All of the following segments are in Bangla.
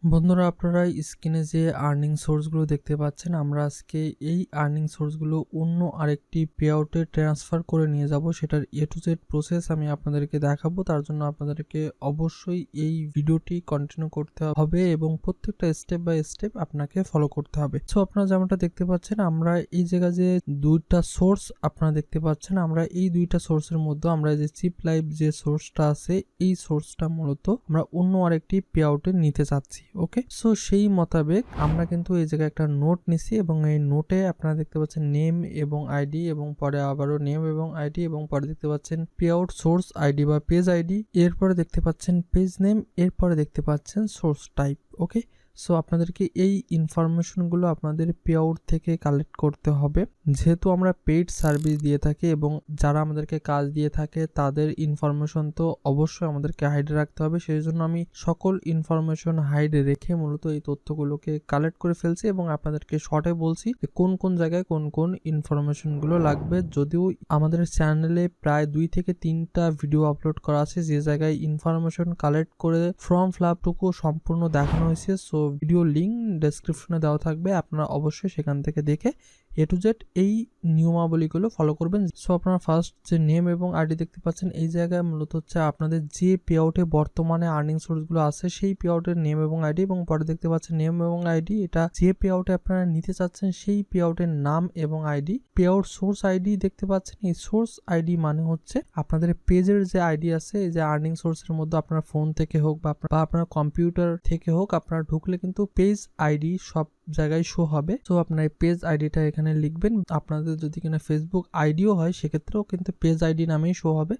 বন্ধুরা, আপনারা স্ক্রিনে যে আর্নিং সোর্সগুলো দেখতে পাচ্ছেন, আমরা আজকে এই আর্নিং সোর্সগুলো অন্য আরেকটি পে আউটে ট্রান্সফার করে নিয়ে যাব। সেটার এ টু জেড প্রসেস আমি আপনাদেরকে দেখাবো। তার জন্য আপনাদেরকে অবশ্যই এই ভিডিওটি কন্টিনিউ করতে হবে এবং প্রত্যেকটা স্টেপ বাই স্টেপ আপনাকে ফলো করতে হবে। সো আপনারা যেমনটা দেখতে পাচ্ছেন, আমরা এই জায়গায় যে দুইটা সোর্স আপনারা দেখতে পাচ্ছেন, আমরা এই দুইটা সোর্সের মধ্যে আমরা যে চিপ লাইভ যে সোর্সটা আছে, এই সোর্সটা মূলত আমরা অন্য আরেকটি পে আউটে নিতে চাচ্ছি। ওকে, সো সেই মোতাবেক আমরা কিন্তু এই জায়গায় একটা নোট নিছি এবং এই নোটে আপনারা দেখতে পাচ্ছেন নেম এবং আইডি এবং পরে আবারও নেম এবং আইডি এবং পরে দেখতে পাচ্ছেন পে আউট সোর্স আইডি বা পেজ আইডি, এরপরে দেখতে পাচ্ছেন পেজ নেম, এরপরে দেখতে পাচ্ছেন সোর্স টাইপ। ওকে, সো আপনাদেরকে এই ইনফরমেশনগুলো আপনাদের পে আউট থেকে কালেক্ট করতে হবে। যেহেতু আমরা পেইড সার্ভিস দিয়ে থাকি এবং যারা আমাদেরকে কাজ দিয়ে থাকে তাদের ইনফরমেশন তো অবশ্যই আমাদেরকে হাইডে রাখতে হবে। সেই জন্য আমি সকল ইনফরমেশন হাইডে রেখে মূলত এই তথ্যগুলোকে কালেক্ট করে ফেলছি এবং আপনাদেরকে শর্টে বলছি যে কোন কোন জায়গায় কোন কোন ইনফরমেশনগুলো লাগবে। যদিও আমাদের চ্যানেলে প্রায় 2 থেকে 3টা ভিডিও আপলোড করা আছে যে জায়গায় ইনফরমেশন কালেক্ট করে ফর্ম ফিল আপটুকু সম্পূর্ণ দেখানো হয়েছে। সো ভিডিও লিঙ্ক ডেসক্রিপশনে দেওয়া থাকবে, আপনারা অবশ্যই সেখান থেকে দেখে এ টু জেড এই নিয়মাবলীগুলো ফলো করবেন। সো আপনারা ফার্স্ট যে নেম এবং আইডি দেখতে পাচ্ছেন, এই জায়গায় মূলত হচ্ছে আপনাদের যে পে আউটে বর্তমানে আর্নিং সোর্সগুলো আছে সেই পে আউটের নেম এবং আইডি, এবং পরে দেখতে পাচ্ছেন নেম এবং আইডি, এটা যে পে আউটে আপনারা নিতে চাচ্ছেন সেই পে আউটের নাম এবং ID. Pay out source ID দেখতে পাচ্ছেন, এই সোর্স আইডি মানে হচ্ছে আপনাদের পেজের যে আইডি আছে, এই যে আর্নিং সোর্সের মধ্যে আপনার ফোন থেকে হোক বা আপনার কম্পিউটার থেকে হোক, আপনারা ঢুকলে কিন্তু পেজ আইডি সব জায়গায় শো হবে। তো আপনার এই পেজ আইডিটা এখানে লিখবেন। আপনাদের যদি কিনা ফেসবুক আইডিও হয় সেক্ষেত্রেও কিন্তু পেজ আইডি নামেই শো হবে।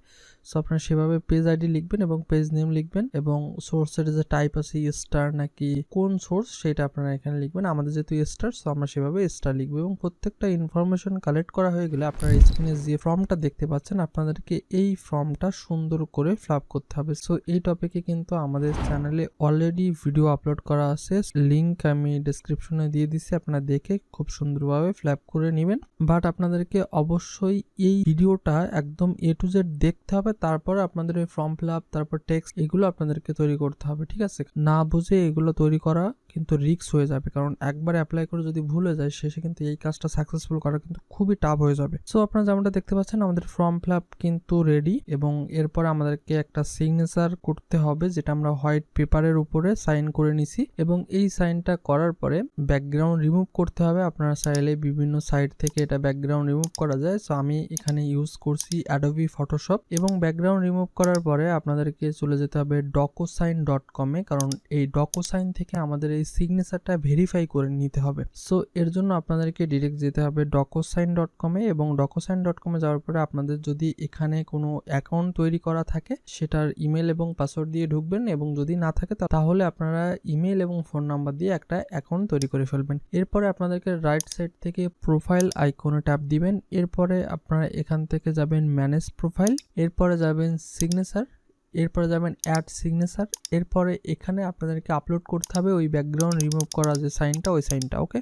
সো আপনারা সেভাবে পেজ আইডি লিখবেন এবং পেজ নেম লিখবেন এবং সোর্সের যে টাইপ আছে স্টার নাকি কোন সোর্স সেটা আপনারা এখানে লিখবেন। আমাদের যেহেতু স্টার, সো আমরা সেভাবে স্টার লিখবো এবং প্রত্যেকটা ইনফরমেশন কালেক্ট করা হয়ে গেলে আপনারা স্ক্রিনে যে ফর্মটা দেখতে পাচ্ছেন, আপনাদেরকে এই ফর্মটা সুন্দর করে ফিল আপ করতে হবে। সো এই টপিকে কিন্তু আমাদের চ্যানেলে অলরেডি ভিডিও আপলোড করা আছে, লিংক আমি ডেসক্রিপশনে দিয়ে দিচ্ছি, আপনারা দেখে খুব সুন্দরভাবে ফিল আপ করে নেবেন। বাট আপনাদেরকে অবশ্যই এই ভিডিওটা একদম এ টু জেড দেখতে হবে, তারপরে আপনাদের এই ফর্ম ফিল আপ, তারপর টেক্সট, এগুলো আপনাদেরকে তৈরি করতে হবে। ঠিক আছে, না বুঝে এগুলো তৈরি করা কিন্তু রিস্ক হয়ে যাবে, কারণ একবার অ্যাপ্লাই করে যদি ভুলে যায় শেষে কিন্তু এই কাজটা সাকসেসফুল করা কিন্তু খুবই টাফ হয়ে যাবে। সো আপনারা যেমনটা দেখতে পাচ্ছেন, আমাদের ফর্ম ফিল আপ কিন্তু রেডি এবং এরপর আমাদেরকে একটা সিগনেচার করতে হবে, যেটা আমরা হোয়াইট পেপারের উপরে সাইন করে নিছি এবং এই সাইনটা করার পরে ব্যাকগ্রাউন্ড রিমুভ করতে হবে। আপনারা চাইলে বিভিন্ন সাইট থেকে এটা ব্যাকগ্রাউন্ড রিমুভ করা যায়। সো আমি এখানে ইউজ করছি অ্যাডোবি ফটোশপ এবং ব্যাকগ্রাউন্ড রিমুভ করার পরে আপনাদেরকে চলে যেতে হবে docosign.com এ, কারণ এই ডকোসাইন থেকে আমাদের এই সিগনেচারটা ভেরিফাই করে নিতে হবে। সো এর জন্য আপনাদেরকে ডিরেক্ট যেতে হবে docosign.com এ এবং docosign.com এ যাওয়ার পরে আপনাদের যদি এখানে কোনো অ্যাকাউন্ট তৈরি করা থাকে সেটার ইমেল এবং পাসওয়ার্ড দিয়ে ঢুকবেন, এবং যদি না থাকে তাহলে আপনারা ইমেল এবং ফোন নাম্বার দিয়ে একটা অ্যাকাউন্ট তৈরি করে ফেলবেন। এরপরে আপনাদেরকে রাইট সাইড থেকে প্রোফাইল আইকনে ট্যাপ দিবেন, এরপরে আপনারা এখান থেকে যাবেন ম্যানেজ প্রোফাইল, এরপরে যাবেন সিগনেচার, এরপরে যাবেন অ্যাড সিগনেচার, এরপরে এখানে আপনাদেরকে আপলোড করতে হবে ওই ব্যাকগ্রাউন্ড রিমুভ করা যে সাইনটা, ওই সাইনটা। ওকে,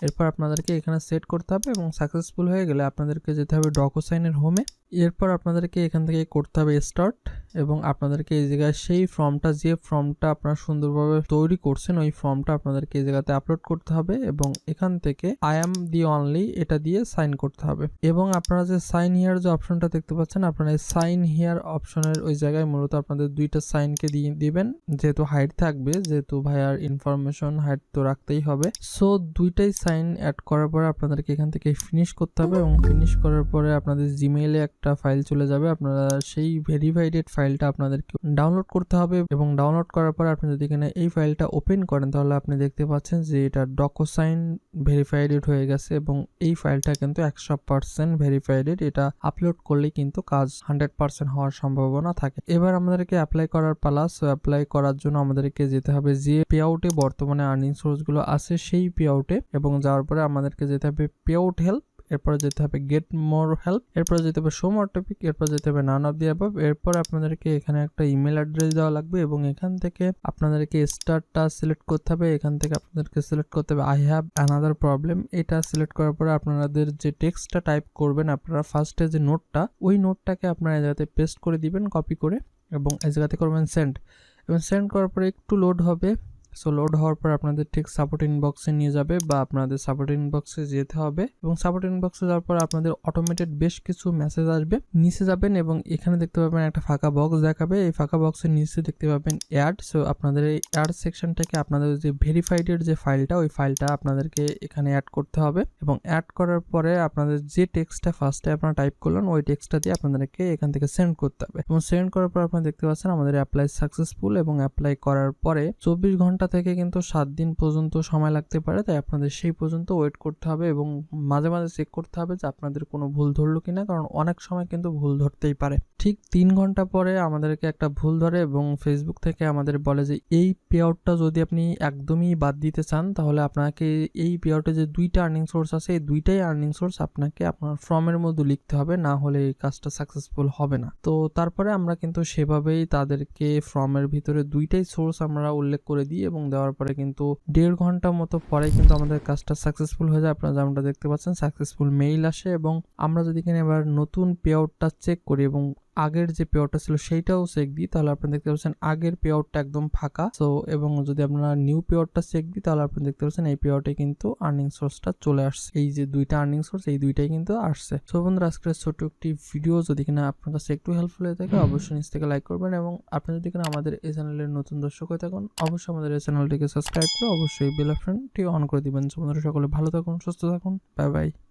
এরপর আপনাদেরকে এখানে সেট করতে হবে এবং সাকসেসফুল হয়ে গেলে আপনাদেরকে যেতে হবে ডকোসাইনের হোমে। এরপর আপনাদেরকে এখান থেকে করতে হবে স্টার্ট এবং আপনাদেরকে এই জায়গায় সেই ফর্মটা, যে ফর্মটা আপনারা সুন্দরভাবে তৈরি করছেন, ওই ফর্মটা আপনাদেরকে এই জায়গাতে আপলোড করতে হবে এবং এখান থেকে আই অ্যাম দি অনলি এটা দিয়ে সাইন করতে হবে। এবং আপনারা যে সাইন হিয়ার যে অপশনটা দেখতে পাচ্ছেন, আপনারা এই সাইন হিয়ার অপশনের ওই জায়গায় মূলত আপনাদের দুইটা সাইনকে দিয়ে দিবেন, যেহেতু হাইট থাকবে, যেহেতু ভাইয়ার ইনফরমেশন হাইট তো রাখতেই হবে। সো দুইটাই সাইন অ্যাড করার পরে আপনাদেরকে এখান থেকে ফিনিশ করতে হবে এবং ফিনিশ করার পরে আপনাদের জিমেইলে একটা ফাইল চলে যাবে। আপনারা সেই ভেরিফাইডেড ফাইলটা আপনাদেরকে ডাউনলোড করতে হবে এবং ডাউনলোড করার পরে আপনি যদি এখানে এই ফাইলটা ওপেন করেন তাহলে আপনি দেখতে পাচ্ছেন যে এটা ডকোসাইন ভেরিফাইডেড হয়ে গেছে এবং এই ফাইলটা কিন্তু 100% ভেরিফাইডেড। এটা আপলোড করলে কিন্তু কাজ 100% হওয়ার সম্ভাবনা থাকে। এবার আমাদেরকে অ্যাপ্লাই করার পালা। সো অ্যাপ্লাই করার জন্য আমাদেরকে যেতে হবে যে পে আউটে বর্তমানে আর্নিং সোর্স গুলো আছে সেই পে আউটে, এবং যাওয়ার পরে আমাদেরকে যেতে হবে পে আউট হেল্প, এরপরে যেতে হবে গেট মোর হেল্প, এরপরে যেতে হবে শো মোর টপিক, এরপর যেতে হবে নান অফ দি অ্যাবাভ। এরপর আপনাদেরকে এখানে একটা ইমেল অ্যাড্রেস দেওয়া লাগবে এবং এখান থেকে আপনাদেরকে স্টারটা সিলেক্ট করতে হবে। এখান থেকে আপনাদেরকে সিলেক্ট করতে হবে আই হ্যাভ অ্যানাদার প্রবলেম। এটা সিলেক্ট করার পরে আপনাদের যে টেক্সটটা টাইপ করবেন, আপনারা ফার্স্টে যে নোটটা, ওই নোটটাকে আপনারা এই জায়গাতে পেস্ট করে দিবেন কপি করে এবং এই জায়গাতে করবেন সেন্ড, এবং সেন্ড করার পরে একটু লোড হবে। সো লোড হওয়ার পর আপনাদের ঠিক সাপোর্ট ইনবক্সে নিয়ে যাবে বা আপনাদের সাপোর্ট ইনবক্সে যেতে হবে এবং সাপোর্ট ইনবক্সে যাওয়ার পর আপনাদের অটোমেটেড বেশ কিছু মেসেজ আসবে, নিচে যাবেন এবং এখানে দেখতে পাবেন একটা ফাঁকা বক্স দেখাবে। এই ফাঁকা বক্সের নিচে দেখতে পাবেন অ্যাড। সো আপনাদের এই অ্যাড সেকশনটাকে আপনাদের যে ভেরিফাইডের যে ফাইলটা, ওই ফাইলটা আপনাদেরকে এখানে অ্যাড করতে হবে এবং অ্যাড করার পরে আপনাদের যে টেক্সটটা ফার্স্টে আপনারা টাইপ করলেন ওই টেক্সটটা দিয়ে আপনাদেরকে এখান থেকে সেন্ড করতে হবে এবং সেন্ড করার পর আপনারা দেখতে পাচ্ছেন আমাদের অ্যাপ্লাই সাকসেসফুল এবং অ্যাপ্লাই করার পরে 24 ঘন্টা থেকে কিন্তু 7 দিন পর্যন্ত সময় লাগতে পারে। তাই আপনাদের সেই পর্যন্ত ওয়েট করতে হবে এবং মাঝে মাঝে চেক করতে হবে যে আপনাদের কোনো ভুল ধরলো কিনা, কারণ অনেক সময় কিন্তু ভুল ধরতেই পারে। ঠিক 3 ঘন্টা পরে আমাদেরকে একটা ভুল ধরে এবং ফেসবুক থেকে আমাদের বলে যে এই পে আউটটা যদি আপনি একদমই বাদ দিতে চান তাহলে আপনাকে এই পে আউটে যে 2টা আর্নিং সোর্স আছে এই 2টাই আর্নিং সোর্স আপনাকে আপনার ফর্মের মধ্যে লিখতে হবে, না হলে এই কাজটা সাকসেসফুল হবে না। তো তারপরে আমরা কিন্তু সেভাবেই তাদেরকে ফর্মের ভিতরে 2টাই সোর্স আমরা উল্লেখ করে দিই এবং দেওয়ার পরে কিন্তু 1.5 ঘন্টা মতো পরে কিন্তু আমাদের কাজটা সাকসেসফুল হয়ে যায়। আপনারা যেমনটা দেখতে পাচ্ছেন সাকসেসফুল মেইল আসে এবং আমরা যদি কিনা এবার নতুন পে আউটটা চেক করি এবং আগের যে পে আউটটা ছিল সেইটাও চেক দিই তাহলে আপনি দেখতে পাচ্ছেন আগের পে আউটটা একদম ফাঁকা। সো এবং যদি আপনারা নিউ পে আউটটা চেক দিই তাহলে আপনি দেখতে পাচ্ছেন এই পে আউটে কিন্তু আর্নিং সোর্সটা চলে আসছে। এই যে 2টা আর্নিং সোর্স এই 2টাই কিন্তু আসছে। সো বন্ধুরা আজকের ছোট একটি ভিডিও যদি কিনা আপনার কাছে একটু হেল্পফুল হয়ে থাকে অবশ্যই নিচ থেকে লাইক করবেন এবং আপনি যদি কিনা আমাদের এই চ্যানেলের নতুন দর্শক হয়ে থাকুন অবশ্যই আমাদের এই চ্যানেলটিকে সাবস্ক্রাইব করে অবশ্যই বেল আইকনটি অন করে দিবেন। সো বন্ধুরা সকলে ভালো থাকুন, সুস্থ থাকুন, বাই বাই।